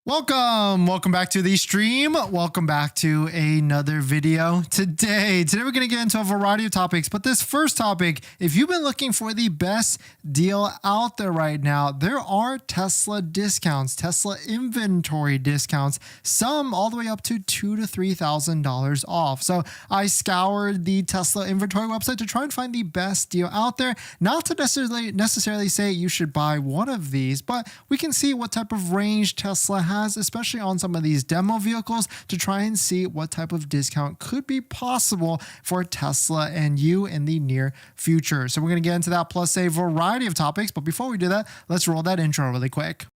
Welcome back to the stream. Welcome back to another video. Today we're going to get into a variety of topics, but this first topic, if you've been looking for the best deal out there right now, there are Tesla discounts, Tesla inventory discounts, some all the way up to $2,000 to $3,000 off. So I scoured the Tesla inventory website to try and find the best deal out there. Not to necessarily say you should buy one of these, but we can see what type of range Tesla has, especially on some of these demo vehicles, to try and see what type of discount could be possible for Tesla and you in the near future. So we're going to get into that plus a variety of topics. But before we do that, let's roll that intro really quick.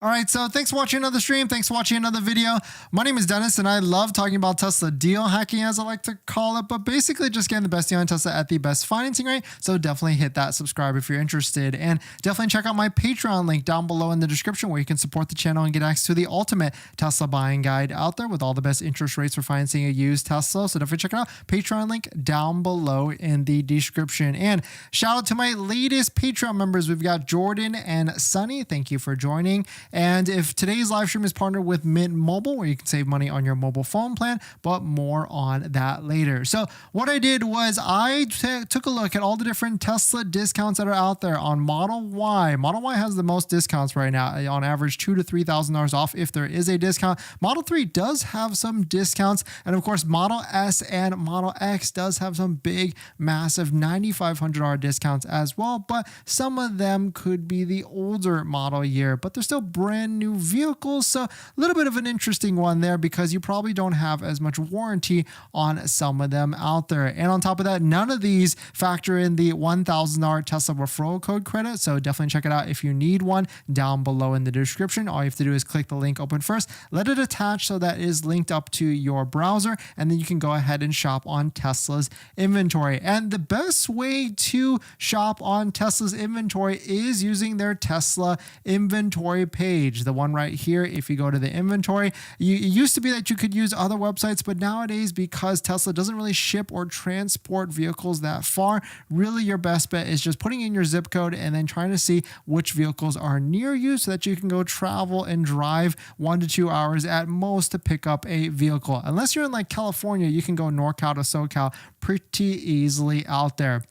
All right, so thanks for watching another stream. Thanks for watching another video. My name is Dennis, and I love talking about Tesla deal hacking, as I like to call it, but basically just getting the best deal on Tesla at the best financing rate. So definitely hit that subscribe if you're interested, and definitely check out my Patreon link down below in the description where you can support the channel and get access to the ultimate Tesla buying guide out there with all the best interest rates for financing a used Tesla. So definitely check it out. Patreon link down below in the description. And shout out to my latest Patreon members. We've got Jordan and Sunny. Thank you for joining. And if today's live stream is partnered with Mint Mobile, where you can save money on your mobile phone plan, but more on that later. So what I did was I took a look at all the different Tesla discounts that are out there on Model Y. Model Y has the most discounts right now, on average $2,000 to $3,000 off if there is a discount. Model 3 does have some discounts. And of course, Model S and Model X does have some big, massive $9,500 discounts as well. But some of them could be the older model year, but they're still brand new vehicles. So a little bit of an interesting one there because you probably don't have as much warranty on some of them out there. And on top of that, none of these factor in the $1,000 Tesla referral code credit. So definitely check it out if you need one down below in the description. All you have to do is click the link open first, let it attach so that is linked up to your browser, and then you can go ahead and shop on Tesla's inventory. And the best way to shop on Tesla's inventory is using their Tesla inventory page, the one right here. If you go to the inventory, it used to be that you could use other websites, but nowadays, because Tesla doesn't really ship or transport vehicles that far, really your best bet is just putting in your zip code and then trying to see which vehicles are near you so that you can go travel and drive 1 to 2 hours at most to pick up a vehicle. Unless you're in like California, you can go NorCal to SoCal pretty easily out there.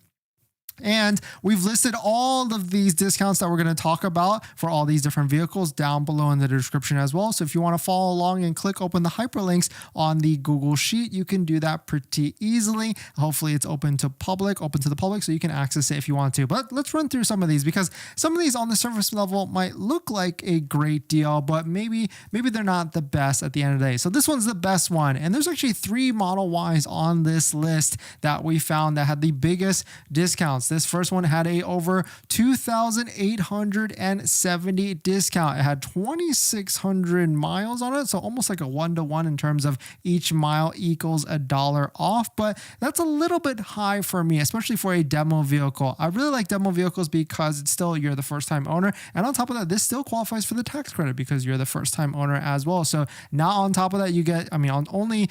And we've listed all of these discounts that we're going to talk about for all these different vehicles down below in the description as well. So if you want to follow along and click open the hyperlinks on the Google Sheet, you can do that pretty easily. Hopefully it's open to the public, so you can access it if you want to. But let's run through some of these, because some of these on the surface level might look like a great deal, but maybe they're not the best at the end of the day. So this one's the best one. And there's actually 3 Model Ys on this list that we found that had the biggest discounts. This first one had a over 2,870 discount. It had 2,600 miles on it, so almost like a 1-to-1 in terms of each mile equals $1 off. But that's a little bit high for me, especially for a demo vehicle. I really like demo vehicles because it's still you're the first time owner, and on top of that, this still qualifies for the tax credit because you're the first time owner as well. So now on top of that, you get not only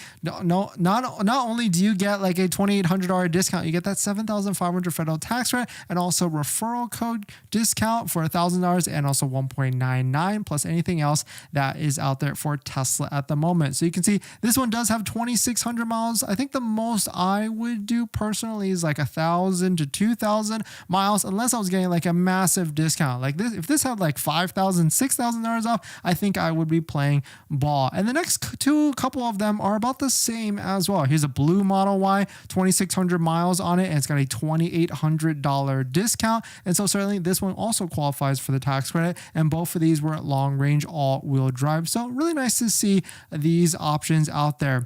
do you get like a $2,800 discount, you get that $7,500 federal tax credit, and also referral code discount for $1,000, and also 1.99 plus anything else that is out there for Tesla at the moment. So you can see this one does have 2,600 miles. I think the most I would do personally is like 1,000 to 2,000 miles, unless I was getting like a massive discount. Like this, if this had like $5,000, $6,000 off, I think I would be playing ball. And the next couple of them are about the same as well. Here's a blue Model Y, 2,600 miles on it, and it's got a $2,800 discount. And so certainly this one also qualifies for the tax credit, and both of these were long range all-wheel drive. So really nice to see these options out there.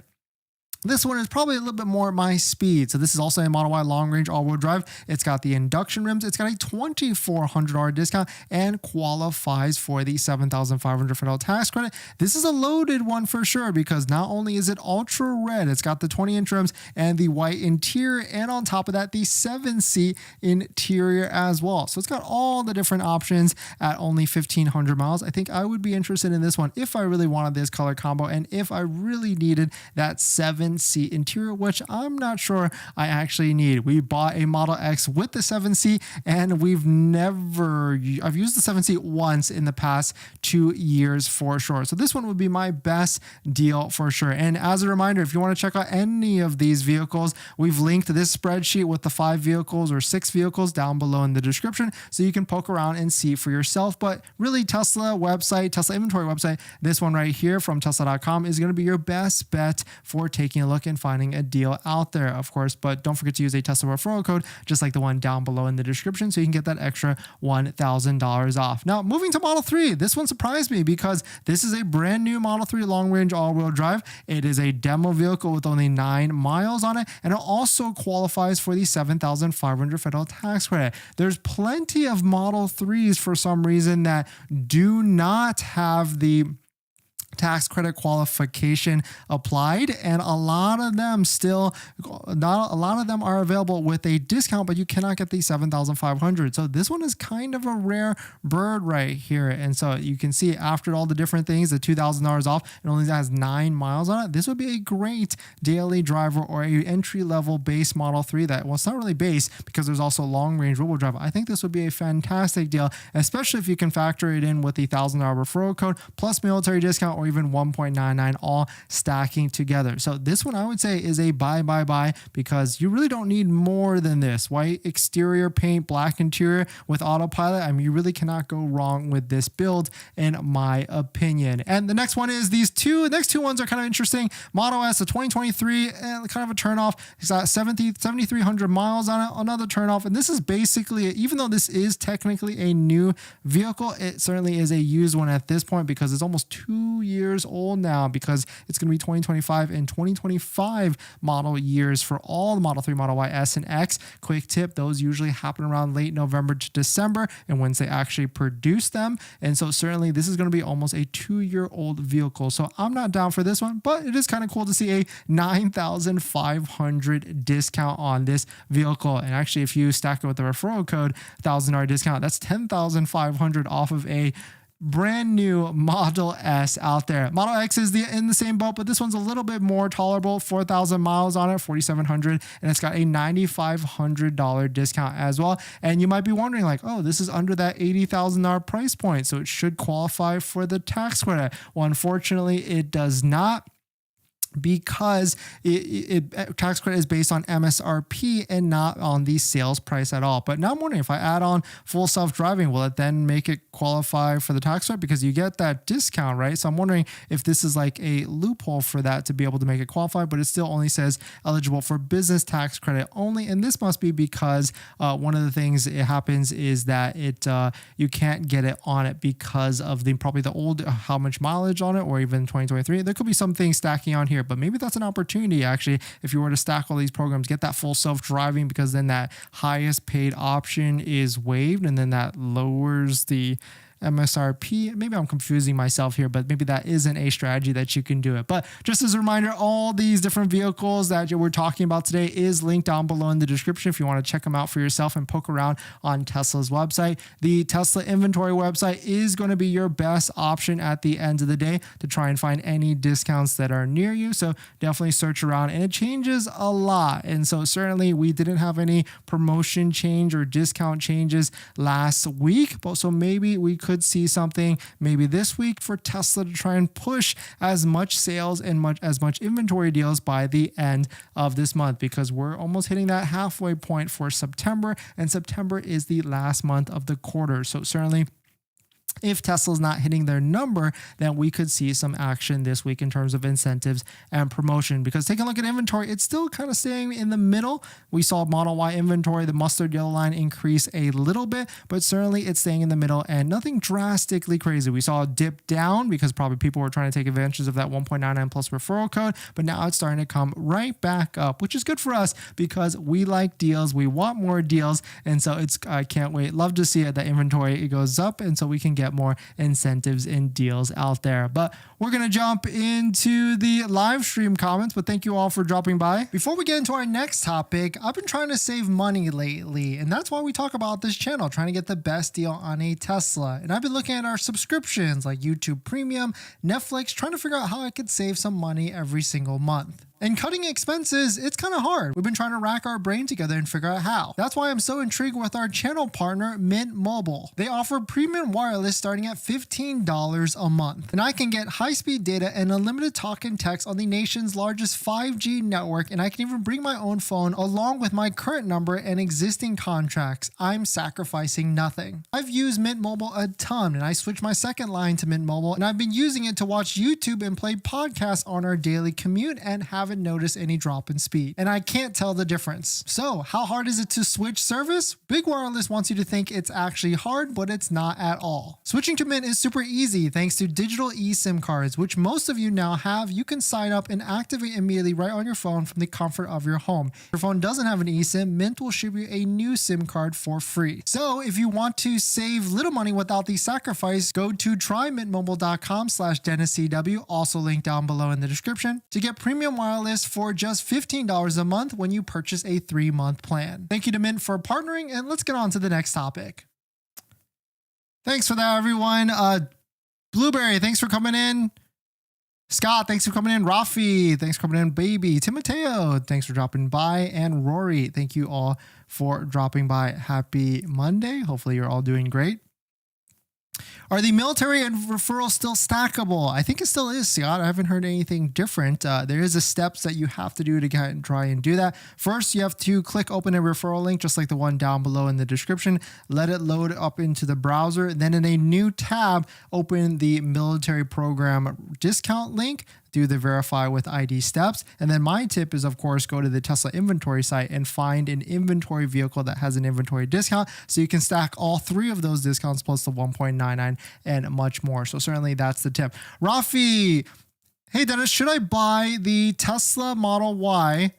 This one is probably a little bit more my speed. So this is also a Model Y long range all-wheel drive. It's got the induction rims. It's got a $2,400 discount and qualifies for the $7,500 federal tax credit. This is a loaded one for sure, because not only is it ultra red, it's got the 20-inch rims and the white interior, and on top of that, the 7-seat interior as well. So it's got all the different options at only 1,500 miles. I think I would be interested in this one if I really wanted this color combo and if I really needed that 7 7-seat interior, which I'm not sure I actually need. We bought a Model X with the 7-seat, and I've used the 7-seat once in the past 2 years for sure. So this one would be my best deal for sure. And as a reminder, if you want to check out any of these vehicles, we've linked this spreadsheet with the 5 vehicles or 6 vehicles down below in the description, so you can poke around and see for yourself. But really, Tesla website, Tesla inventory website, this one right here from Tesla.com is going to be your best bet for taking a look and finding a deal out there, of course. But don't forget to use a Tesla referral code, just like the one down below in the description, so you can get that extra $1,000 off. Now, moving to Model 3, this one surprised me because this is a brand new Model 3 long-range all-wheel drive. It is a demo vehicle with only 9 miles on it, and it also qualifies for the $7,500 federal tax credit. There's plenty of Model 3s for some reason that do not have the tax credit qualification applied, and a lot of them are available with a discount, but you cannot get the $7,500. So this one is kind of a rare bird right here. And so you can see after all the different things, the $2,000 off, it only has 9 miles on it. This would be a great daily driver or a entry-level base Model 3 that, well, it's not really base because there's also long-range rear-wheel drive. I think this would be a fantastic deal, especially if you can factor it in with the $1,000 referral code plus military discount, or even 1.99, all stacking together. So this one I would say is a buy, because you really don't need more than this. White exterior paint, black interior with autopilot. I mean, you really cannot go wrong with this build in my opinion. And the next one is the next two ones are kind of interesting. Model S, a 2023, kind of a turnoff. It's got 7,300 miles on it, another turnoff. And this is basically, even though this is technically a new vehicle, it certainly is a used one at this point because it's almost 2 years old now, because it's going to be 2025 and 2025 model years for all the Model 3, Model Y, S, and X. Quick tip, those usually happen around late November to December, and once they actually produce them. And so certainly this is going to be almost a 2-year-old vehicle. So I'm not down for this one, but it is kind of cool to see a $9,500 discount on this vehicle. And actually, if you stack it with the referral code, $1,000 discount, that's $10,500 off of a brand new Model S out there. Model X is in the same boat, but this one's a little bit more tolerable. 4,000 miles on it, 4,700, and it's got a $9,500 discount as well. And you might be wondering, like, oh, this is under that $80,000 price point, so it should qualify for the tax credit. Well, unfortunately, it does not, because tax credit is based on MSRP and not on the sales price at all. But now I'm wondering, if I add on full self-driving, will it then make it qualify for the tax credit? Because you get that discount, right? So I'm wondering if this is like a loophole for that to be able to make it qualify, but it still only says eligible for business tax credit only. And this must be because one of the things it happens is that you can't get it on it because of probably the old, how much mileage on it, or even 2023. There could be some things stacking on here, but maybe that's an opportunity actually, if you were to stack all these programs, get that full self-driving, because then that highest paid option is waived, and then that lowers the MSRP. Maybe I'm confusing myself here, but maybe that isn't a strategy that you can do it. But just as a reminder, all these different vehicles that we're talking about today is linked down below in the description if you want to check them out for yourself and poke around on Tesla's website. The Tesla inventory website is going to be your best option at the end of the day to try and find any discounts that are near you. So definitely search around, and it changes a lot. And so certainly we didn't have any promotion change or discount changes last week, but so maybe we could see something maybe this week for Tesla to try and push as much sales and as much inventory deals by the end of this month, because we're almost hitting that halfway point for September, and September is the last month of the quarter. So certainly, if Tesla's not hitting their number, then we could see some action this week in terms of incentives and promotion. Because taking a look at inventory, it's still kind of staying in the middle. We saw Model Y inventory, the mustard yellow line, increase a little bit, but certainly it's staying in the middle and nothing drastically crazy. We saw a dip down because probably people were trying to take advantage of that 1.99 plus referral code, but now it's starting to come right back up, which is good for us because we like deals. We want more deals. And so I can't wait. Love to see it. That inventory, it goes up, and so we can get more incentives and deals out there. But we're going to jump into the live stream comments, but thank you all for dropping by. Before we get into our next topic, I've been trying to save money lately, and that's why we talk about this channel, trying to get the best deal on a Tesla. And I've been looking at our subscriptions like YouTube Premium, Netflix, trying to figure out how I could save some money every single month. And cutting expenses, it's kind of hard. We've been trying to rack our brain together and figure out how. That's why I'm so intrigued with our channel partner, Mint Mobile. They offer premium wireless starting at $15 a month. And I can get high-speed data and unlimited talk and text on the nation's largest 5G network, and I can even bring my own phone along with my current number and existing contracts. I'm sacrificing nothing. I've used Mint Mobile a ton, and I switched my second line to Mint Mobile, and I've been using it to watch YouTube and play podcasts on our daily commute and haven't noticed any drop in speed. And I can't tell the difference. So how hard is it to switch service? Big Wireless wants you to think it's actually hard, but it's not at all. Switching to Mint is super easy thanks to digital eSIM cards, which most of you now have. You can sign up and activate immediately right on your phone from the comfort of your home. If your phone doesn't have an eSIM, Mint will ship you a new SIM card for free. So if you want to save little money without the sacrifice, go to trymintmobile.com/DennisCW, also linked down below in the description, to get premium wireless for just $15 a month when you purchase a 3-month plan. Thank you to Mint for partnering, and let's get on to the next topic. Thanks for that, everyone. Blueberry, thanks for coming in. Scott, thanks for coming in. Rafi, thanks for coming in. Baby, Timoteo, thanks for dropping by. And Rory, thank you all for dropping by. Happy Monday. Hopefully you're all doing great. Are the military and referrals still stackable? I think it still is, Scott. I haven't heard anything different. There is a steps that you have to do to try and do that. First, you have to click open a referral link, just like the one down below in the description. Let it load up into the browser. Then in a new tab, open the military program discount link. Do the verify with ID steps. And then my tip is, of course, go to the Tesla inventory site and find an inventory vehicle that has an inventory discount. So you can stack all 3 of those discounts plus the 1.99 and much more. So certainly that's the tip. Rafi, hey Dennis, should I buy the Tesla Model Y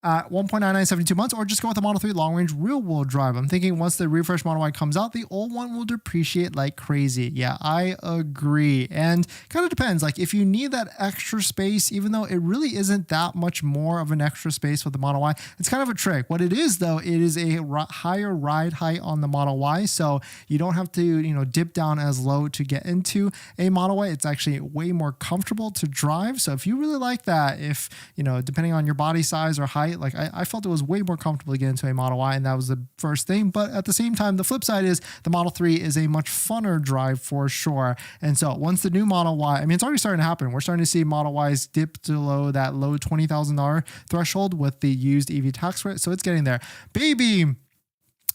at 1.9972 months or just go with the Model 3 long range real wheel drive? I'm thinking once the refresh Model Y comes out, the old one will depreciate like crazy. Yeah, I agree. And kind of depends. Like if you need that extra space, even though it really isn't that much more of an extra space with the Model Y, it's kind of a trick. What it is though, it is a higher ride height on the Model Y. So you don't have to, dip down as low to get into a Model Y. It's actually way more comfortable to drive. So if you really like that, if, depending on your body size or height, like I felt it was way more comfortable to get into a Model Y, and that was the first thing. But at the same time, the flip side is the Model 3 is a much funner drive for sure. And so once the new Model Y, it's already starting to happen. We're starting to see Model Ys dip below that low $20,000 threshold with the used EV tax credit. So it's getting there. Baby,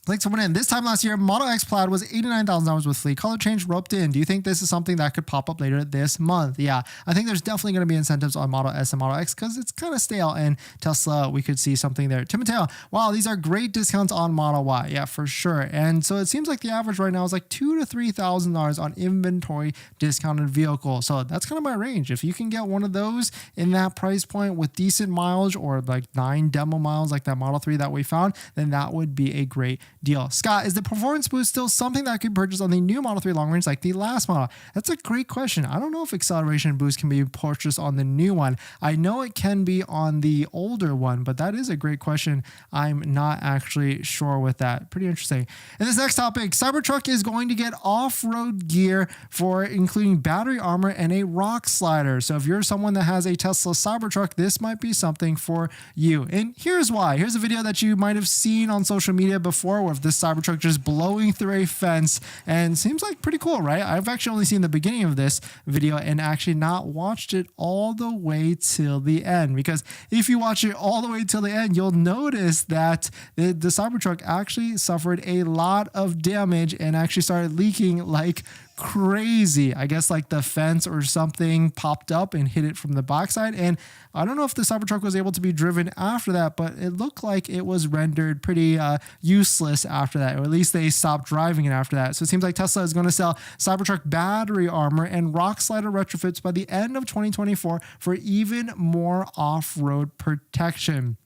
thanks for coming in. This time last year, Model X Plaid was $89,000 with fleet color change roped in. Do you think this is something that could pop up later this month? Yeah, I think there's definitely going to be incentives on Model S and Model X because it's kind of stale, and Tesla, we could see something there. Timoteo, wow, these are great discounts on Model Y. Yeah, for sure. And so it seems like the average right now is like $2,000 to $3,000 on inventory discounted vehicle. So that's kind of my range. If you can get one of those in that price point with decent mileage or like 9 demo miles like that Model 3 that we found, then that would be a great deal. Scott, is the performance boost still something that could purchase on the new Model 3 long range like the last model? That's a great question. I don't know if acceleration boost can be purchased on the new one. I know it can be on the older one, but that is a great question. I'm not actually sure with that. Pretty interesting. In this next topic, Cybertruck is going to get off-road gear for including battery armor and a rock slider. So if you're someone that has a Tesla Cybertruck, this might be something for you. And here's why. Here's a video that you might have seen on social media before with this Cybertruck just blowing through a fence, and seems like pretty cool, right? I've actually only seen the beginning of this video and actually not watched it all the way till the end, because if you watch it all the way till the end, you'll notice that the Cybertruck actually suffered a lot of damage and actually started leaking like crazy. I guess like the fence or something popped up and hit it from the backside. And I don't know if the Cybertruck was able to be driven after that, but it looked like it was rendered pretty useless after that, or at least they stopped driving it after that. So it seems like Tesla is going to sell Cybertruck battery armor and rock slider retrofits by the end of 2024 for even more off-road protection.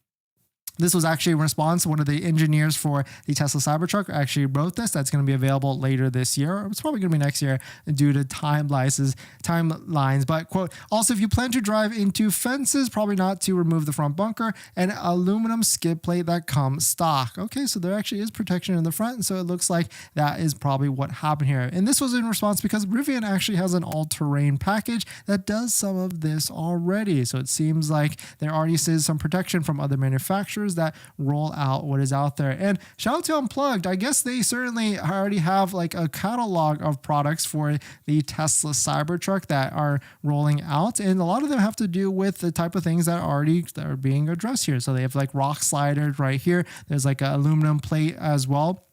This was actually a response. One of the engineers for the Tesla Cybertruck actually wrote this. That's going to be available later this year. Or it's probably going to be next year due to timelines. But quote, also, if you plan to drive into fences, probably not to remove the front bunker and aluminum skid plate that comes stock. Okay, so there actually is protection in the front. And so it looks like that is probably what happened here. And this was in response because Rivian actually has an all-terrain package that does some of this already. So it seems like there already is some protection from other manufacturers that roll out what is out there. And shout out to Unplugged. I guess they certainly already have like a catalog of products for the Tesla Cybertruck that are rolling out. And a lot of them have to do with the type of things that are being addressed here. So they have like rock sliders right here. There's like an aluminum plate as well,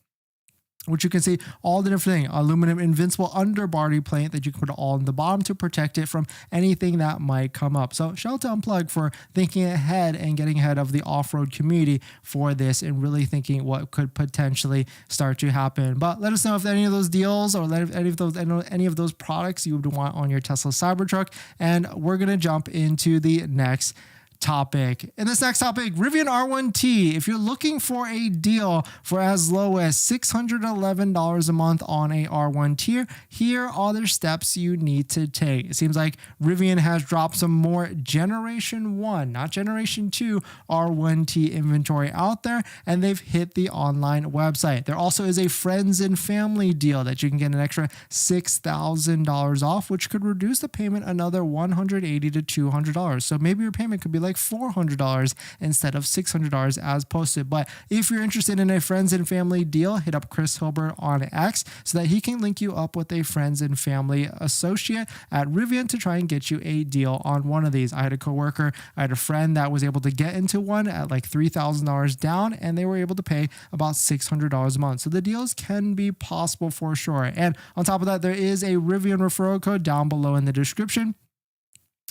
which you can see all the different things. Aluminum invincible underbody plate that you can put all on the bottom to protect it from anything that might come up. So shout out to Unplug for thinking ahead and getting ahead of the off-road community for this and really thinking what could potentially start to happen. But let us know if any of those deals or any of those products you would want on your Tesla Cybertruck. And we're going to jump into the next topic. In this next topic, Rivian R1T. If you're looking for a deal for as low as $611 a month on a R1T, here are the steps you need to take. It seems like Rivian has dropped some more Generation 1, not Generation 2 R1T inventory out there, and they've hit the online website. There also is a friends and family deal that you can get an extra $6,000 off, which could reduce the payment another $180 to $200. So maybe your payment could be like $400 instead of $600 as posted. But if you're interested in a friends and family deal, hit up Chris Hilbert on X so that he can link you up with a friends and family associate at Rivian to try and get you a deal on one of these. I had a coworker, I had a friend that was able to get into one at like $3,000 down, and they were able to pay about $600 a month. So the deals can be possible for sure. And on top of that, there is a Rivian referral code down below in the description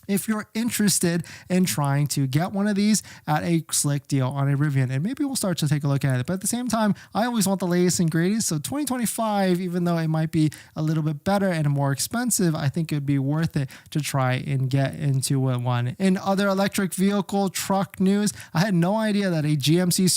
if you're interested in trying to get one of these at a slick deal on a Rivian. And maybe we'll start to take a look at it. But at the same time, I always want the latest and greatest. So 2025, even though it might be a little bit better and more expensive, I think it'd be worth it to try and get into one. In other electric vehicle truck news, I had no idea that a GMC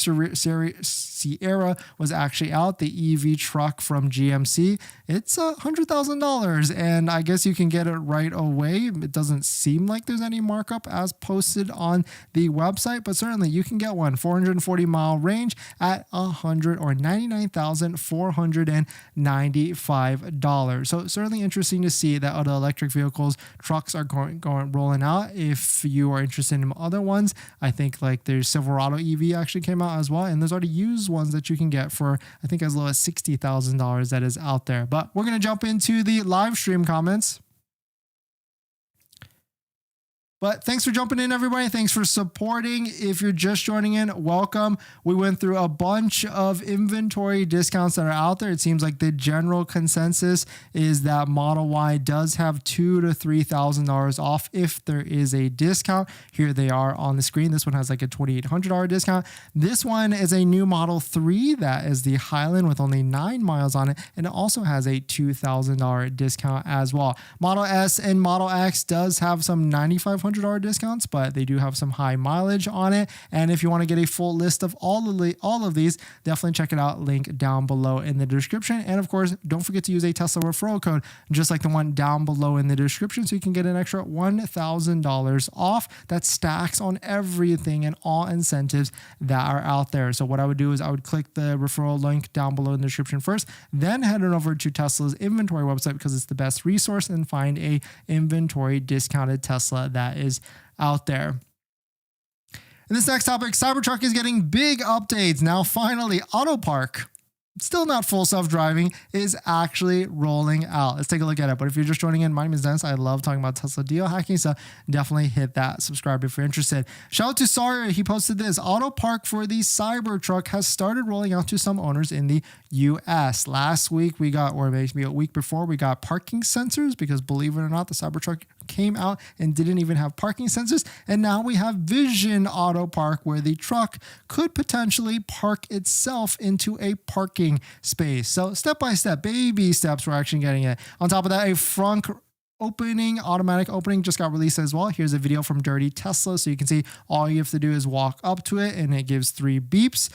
Sierra was actually out, the EV truck from GMC. It's $100,000, and I guess you can get it right away. It doesn't seem like there's any markup as posted on the website, but certainly you can get one. 440-mile range at $99,495. So certainly interesting to see that other electric vehicles, trucks are rolling out. If you are interested in other ones, I think like there's Silverado EV actually came out as well, and there's already used ones that you can get for I think as low as $60,000 that is out there. But we're going to jump into the live stream comments. But thanks for jumping in, everybody. Thanks for supporting. If you're just joining in, welcome. We went through a bunch of inventory discounts that are out there. It seems like the general consensus is that Model Y does have $2,000 to $3,000 off if there is a discount. Here they are on the screen. This one has like a $2,800 discount. This one is a new Model 3 that is the Highland with only 9 miles on it, and it also has a $2,000 discount as well. Model S and Model X does have some $9,500 discounts, but they do have some high mileage on it. And if you want to get a full list of all of these, definitely check it out. Link down below in the description. And of course, don't forget to use a Tesla referral code, just like the one down below in the description, so you can get an extra $1,000 off. That stacks on everything and all incentives that are out there. So what I would do is I would click the referral link down below in the description first, then head on over to Tesla's inventory website because it's the best resource, and find a inventory discounted Tesla that is out there. In this next topic, Cybertruck is getting big updates. Now, finally, Auto Park, still not full self-driving, is actually rolling out. Let's take a look at it. But if you're just joining in, my name is Dennis. I love talking about Tesla deal hacking, so definitely hit that subscribe if you're interested. Shout out to Sawyer. He posted this. Auto Park for the Cybertruck has started rolling out to some owners in the US. Last week we got, or maybe a week before, we got parking sensors because, believe it or not, the Cybertruck came out and didn't even have parking sensors. And now we have Vision Auto Park, where the truck could potentially park itself into a parking space. So step by step, baby steps, we're actually getting it. On top of that, a front automatic opening just got released as well. Here's a video from Dirty Tesla. So you can see all you have to do is walk up to it and it gives 3 beeps.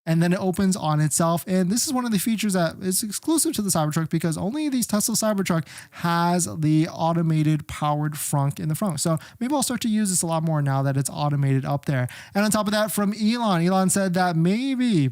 And then it opens on itself. And this is one of the features that is exclusive to the Cybertruck because only these Tesla Cybertruck has the automated powered frunk in the front. So maybe I'll start to use this a lot more now that it's automated up there. And on top of that, from Elon said that maybe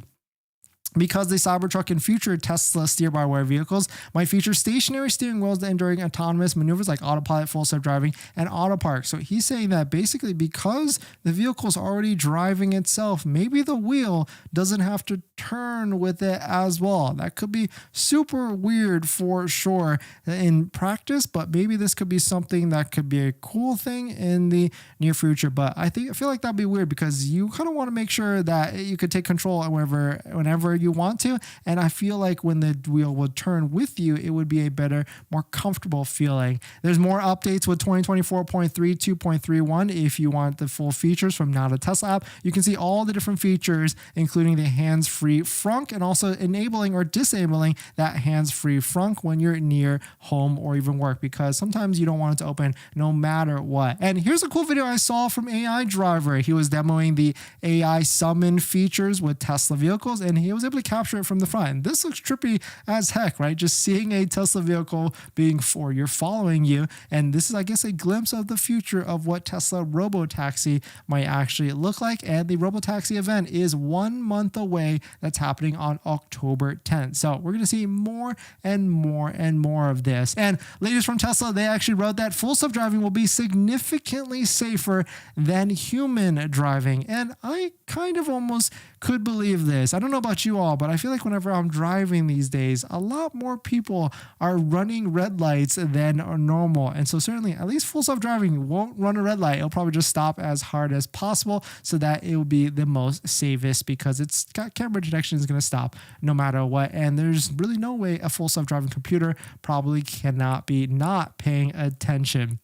because the Cybertruck and future Tesla steer-by-wire vehicles might feature stationary steering wheels during autonomous maneuvers like autopilot, full self-driving, and auto park. So he's saying that basically because the vehicle is already driving itself, maybe the wheel doesn't have to turn with it as well. That could be super weird for sure in practice, but maybe this could be something that could be a cool thing in the near future. But I feel like that'd be weird because you kind of want to make sure that you could take control whenever you want to. And I feel like when the wheel would turn with you, it would be a better, more comfortable feeling. There's more updates with 2024.3 2.31 if you want the full features from Now to Tesla app. You can see all the different features, including the hands-free frunk and also enabling or disabling that hands-free frunk when you're near home or even work, because sometimes you don't want it to open no matter what. And here's a cool video I saw from AI Driver. He was demoing the AI summon features with Tesla vehicles, and he was able to capture it from the front. And this looks trippy as heck, right? Just seeing a Tesla vehicle you're following you. And this is, I guess, a glimpse of the future of what Tesla Robotaxi might actually look like. And the Robotaxi event is 1 month away. That's happening on October 10th. So we're going to see more and more and more of this. And latest from Tesla, they actually wrote that full self-driving will be significantly safer than human driving. And I kind of almost could believe this. I don't know about you all, but I feel like whenever I'm driving these days, a lot more people are running red lights than are normal. And so certainly at least full self-driving won't run a red light. It'll probably just stop as hard as possible so that it will be the most safest because it's got camera detection is going to stop no matter what. And there's really no way a full self-driving computer probably cannot be not paying attention.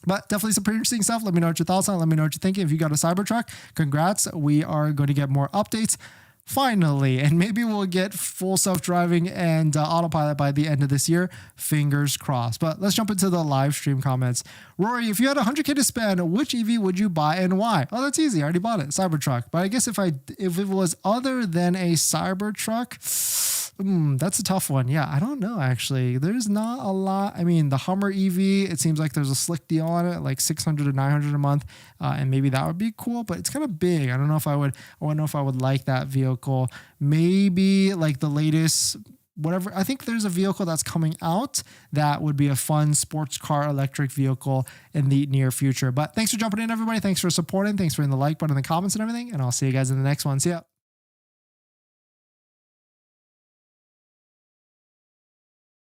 But definitely some pretty interesting stuff. Let me know what your thoughts on it. Let me know what you're thinking. If you got a Cybertruck, congrats. We are going to get more updates finally, and maybe we'll get full self-driving and autopilot by the end of this year. Fingers crossed. But let's jump into the live stream comments. Rory, if you had $100K to spend, which EV would you buy and why? Oh, that's easy. I already bought it. Cybertruck. But I guess if it was other than a Cybertruck, that's a tough one. Yeah, I don't know, actually. There's not a lot. I mean, the Hummer EV, it seems like there's a slick deal on it, like $600 to $900 a month, and maybe that would be cool, but it's kind of big. I don't know if I would like that vehicle. Maybe like the latest whatever. I think there's a vehicle that's coming out that would be a fun sports car electric vehicle in the near future. But thanks for jumping in, everybody. Thanks for supporting. Thanks for hitting the like button in the comments and everything. And I'll see you guys in the next one. See ya.